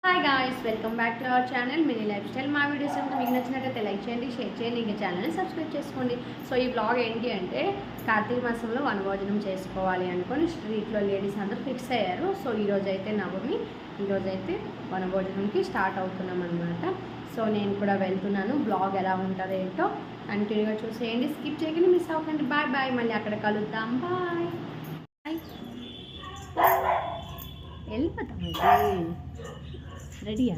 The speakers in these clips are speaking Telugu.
Hi guys, welcome back to our channel mini life style. మా వీడియోస్ అంటే మీకు నచ్చినట్లయితే లైక్ చేయండి, షేర్ చేయండి, ఇంకా ఛానల్ని సబ్స్క్రైబ్ చేసుకోండి. సో ఈ బ్లాగ్ ఏంటి అంటే కార్తీక మాసంలో వనభోజనం చేసుకోవాలి అనుకొని స్ట్రీట్లో లేడీస్ అందరూ ఫిక్స్ అయ్యారు. సో ఈరోజు అయితే నవమి, ఈరోజైతే వనభోజనంకి స్టార్ట్ అవుతున్నాం అనమాట. సో నేను కూడా వెళ్తున్నాను. బ్లాగ్ ఎలా ఉంటుందో ఏంటో కంటిన్యూగా చూసేయండి, స్కిప్ చేయకండి, మిస్ అవ్వకండి. బాయ్ బాయ్, మళ్ళీ అక్కడ కలుద్దాం. బాయ్ వెళ్ళిపోతాం. రెడీయా?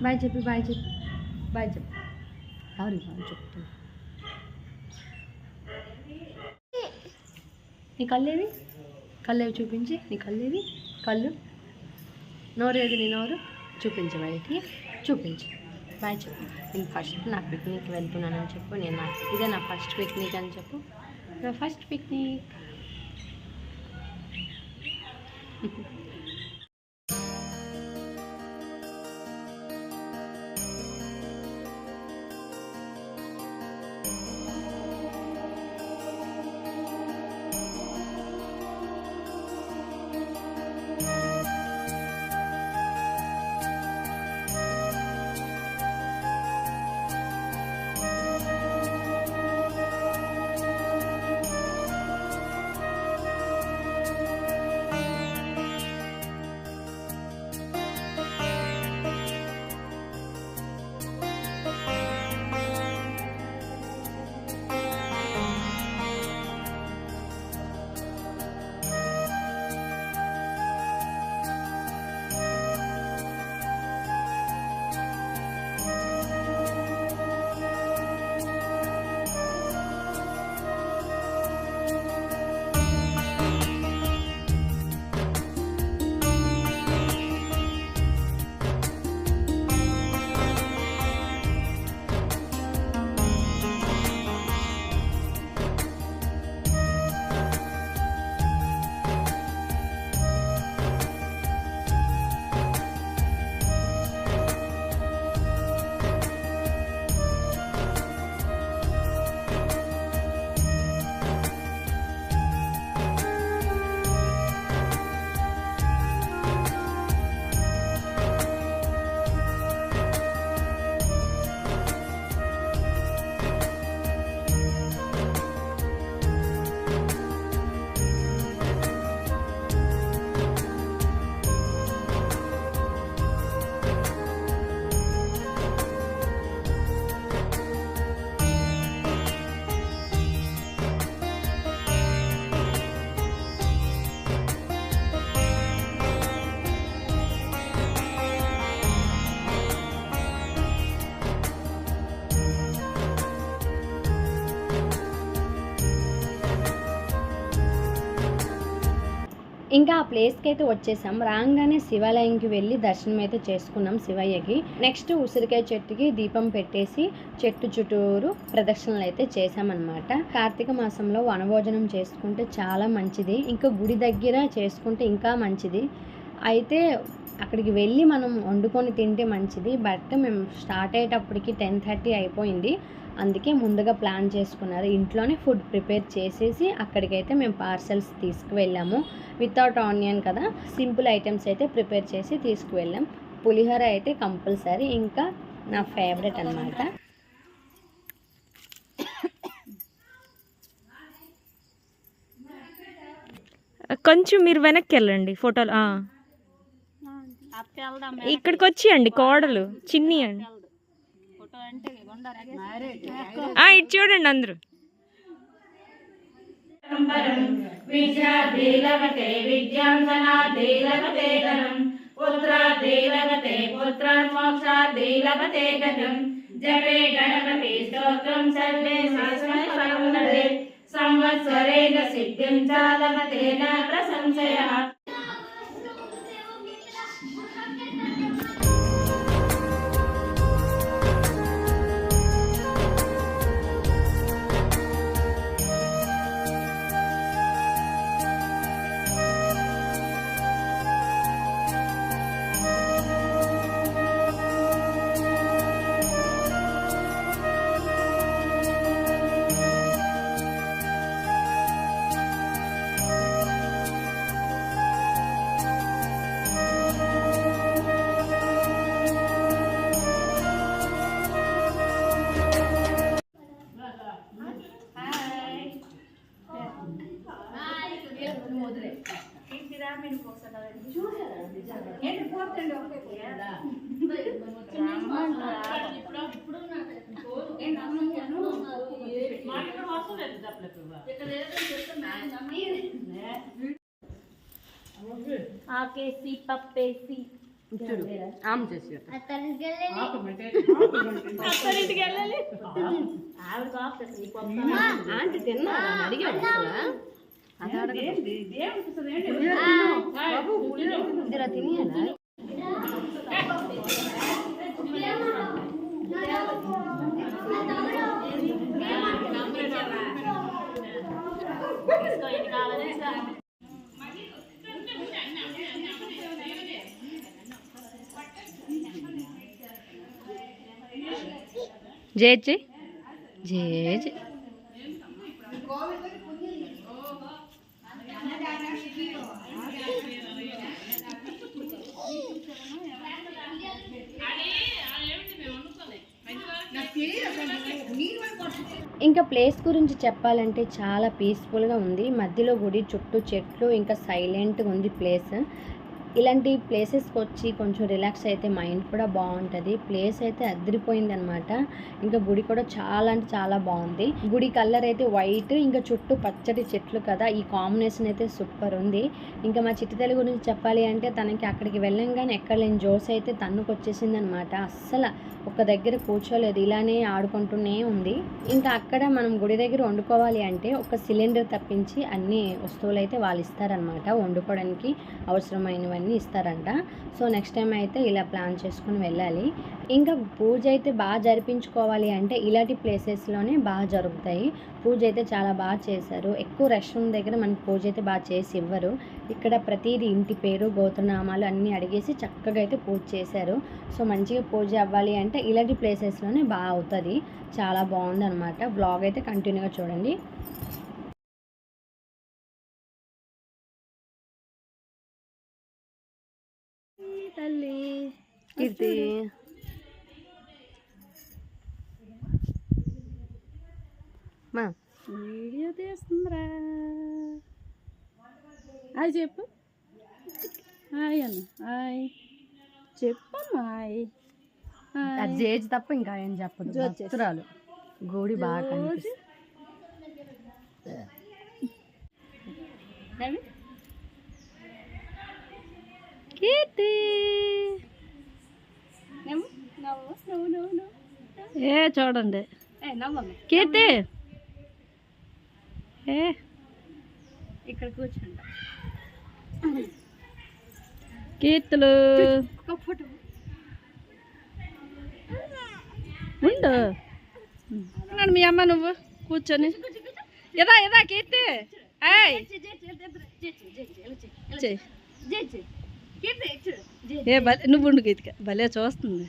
బాయ్ చెప్పి బాయ్ చెప్పి బాయ్ చెప్పి ఎవరు బాయ్ చెప్తున్నా. నీ కళ్ళేది? కళ్ళేవి చూపించి. నీ కళ్ళేది? కళ్ళు. నోరేది? నీ నోరు చూపించు, బయటికి చూపించు. బాయ్ చెప్పు. నేను ఫస్ట్ నా పిక్నిక్ వెళ్తున్నానని చెప్పు. ఇదే నా ఫస్ట్ పిక్నిక్ అని చెప్పు. నా ఫస్ట్ పిక్నిక్. ఇంకా ఆ ప్లేస్కి అయితే వచ్చేసాం. రాగానే శివాలయంకి వెళ్ళి దర్శనం అయితే చేసుకున్నాం శివయ్యకి. నెక్స్ట్ ఉసిరికాయ చెట్టుకి దీపం పెట్టేసి చెట్టు చుట్టూరు ప్రదక్షిణలు అయితే చేసామన్నమాట. కార్తీక మాసంలో వనభోజనం చేసుకుంటే చాలా మంచిది, ఇంకా గుడి దగ్గర చేసుకుంటే ఇంకా మంచిది. అయితే అక్కడికి వెళ్ళి మనం వండుకొని తింటే మంచిది. బట్ మేము స్టార్ట్ అయ్యేటప్పటికి 10:30 అయిపోయింది. అందుకే ముందుగా ప్లాన్ చేసుకున్నారు. ఇంట్లోనే ఫుడ్ ప్రిపేర్ చేసేసి అక్కడికైతే మేము పార్సల్స్ తీసుకువెళ్ళాము. వితౌట్ ఆనియన్ కదా, సింపుల్ ఐటమ్స్ అయితే ప్రిపేర్ చేసి తీసుకువెళ్ళాం. పులిహోర అయితే కంపల్సరీ, ఇంకా నా ఫేవరెట్ అన్నమాట. కొంచెం మీరు వెనక్కి వెళ్ళండి ఫోటోలు. ఇక్కడికి వచ్చి కోడలు చిన్ని అండి. ఇటు చూడండి అందరూ. జపే గణపతి స్తోత్రం సర్వే సంవత్సరేణ సిద్ధిం చ లభతేన ప్రశంసయః. ఆకేసి పప్పేసి ఆమె చేసి అత్తరింటికి వెళ్ళాలి. ఆంటీ తిన్నా అడిగాడు ఇందులో తినేయాలా జేజే జేజే ఇంకా ప్లేస్ గురించి చెప్పాలంటే చాలా పీస్ఫుల్గా ఉంది. మధ్యలో గుడి చుట్టూ చెట్లు, ఇంకా సైలెంట్గా ఉంది ప్లేస్. ఇలాంటి ప్లేసెస్కి వచ్చి కొంచెం రిలాక్స్ అయితే మైండ్ కూడా బాగుంటుంది. ప్లేస్ అయితే అదిరిపోయింది అనమాట. ఇంకా గుడి కూడా చాలా అంటే చాలా బాగుంది. గుడి కలర్ అయితే వైట్, ఇంకా చుట్టూ పచ్చటి చెట్లు కదా, ఈ కాంబినేషన్ అయితే సూపర్ ఉంది. ఇంకా మా చిట్టి తల్లి గురించి చెప్పాలి అంటే తనకి అక్కడికి వెళ్ళంగానే ఎక్కడ లేని జోస్ అయితే తన్నుకు వచ్చేసింది అనమాట. అస్సలు ఒక దగ్గర కూర్చోలేదు, ఇలానే ఆడుకుంటూనే ఉంది. ఇంకా అక్కడ మనం గుడి దగ్గర వండుకోవాలి అంటే ఒక సిలిండర్ తప్పించి అన్ని వస్తువులు అయితే వాళ్ళు ఇస్తారనమాట. వండుకోవడానికి అవసరమైనవన్నీ ఇస్తారంట. సో నెక్స్ట్ టైం అయితే ఇలా ప్లాన్ చేసుకుని వెళ్ళాలి. ఇంకా పూజ అయితే బాగా జరిపించుకోవాలి అంటే ఇలాంటి ప్లేసెస్లోనే బాగా జరుగుతాయి. పూజ అయితే చాలా బాగా చేశారు. ఎక్కువ రష్ ఉన్న దగ్గర మనకి పూజ అయితే బాగా చేసి ఇవ్వరు. ఇక్కడ ప్రతిదీ ఇంటి పేరు, గోత్రనామాలు అన్నీ అడిగేసి చక్కగా అయితే పూజ చేశారు. సో మంచిగా పూజ అవ్వాలి అంటే ఇలాంటి ప్లేసెస్లోనే బాగా అవుతుంది. చాలా బాగుంది అనమాట. బ్లాగ్ అయితే కంటిన్యూగా చూడండి. తల్లి కీర్తి మా వీడియో తీస్తుందిరా. హాయ్ చెప్పు. హాయ్ అన్న. హాయ్ చెప్పమ్మా. హాయ్ జేజ్ తప్ప ఇంకా ఏం చెప్పదు. భక్తురాలు గుడి బాగా కనిపిస్తుంది. కీర్తి ఏ చూడండి కీర్తి ఏ ఇక్కడ కూర్చుంటా. కీర్తులు ఫోటో ఉండు. ఉన్నాడు మీ అమ్మ, నువ్వు కూర్చొని. ఎదా ఎదా కీర్తి. ఏ భలే నువ్వు ఉండు గీతిక, భలే చూస్తుంది.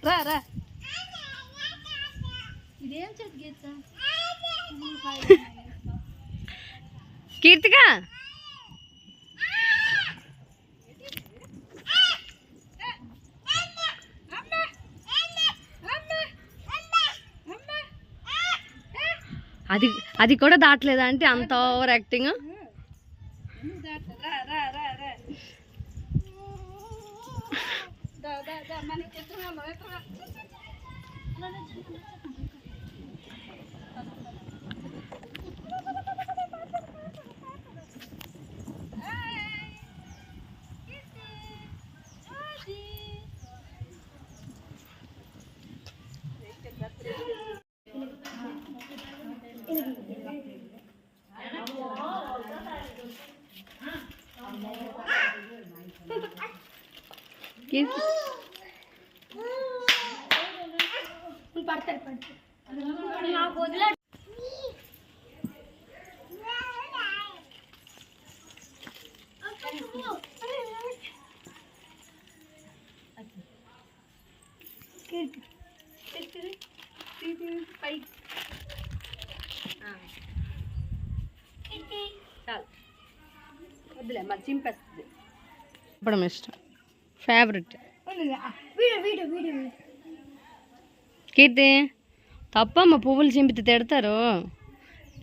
రా రా. ఇదేం కీర్తిక అది కూడా దాటలేదా అంటే అంత ఓవర్ యాక్టింగ్. చాలు వద్దులే మరి చింపేస్తుంది ఇప్పుడు ఇష్టం ఫేవరెట్ కీర్తి తప్పమ్మ పువ్వులు చింపితే తిడతారు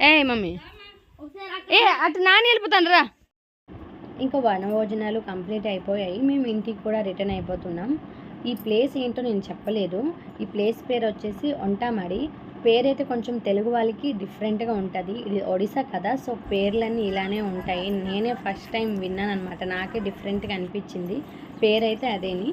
ఏ మమ్మీ ఏ అటు నాని వెళ్ళిపోతాను రా. ఇంకా వనభోజనాలు కంప్లీట్ అయిపోయాయి. మేము ఇంటికి కూడా రిటర్న్ అయిపోతున్నాం. ఈ ప్లేస్ ఏంటో నేను చెప్పలేదు. ఈ ప్లేస్ పేరు వచ్చేసి ఒంటామడి. పేరైతే కొంచెం తెలుగు వాళ్ళకి డిఫరెంట్గా ఉంటుంది. ఇది ఒడిశా కదా, సో పేర్లన్నీ ఇలానే ఉంటాయి. నేనే ఫస్ట్ టైం విన్నాను అనమాట. నాకే డిఫరెంట్గా అనిపించింది. పేరైతే అదేని.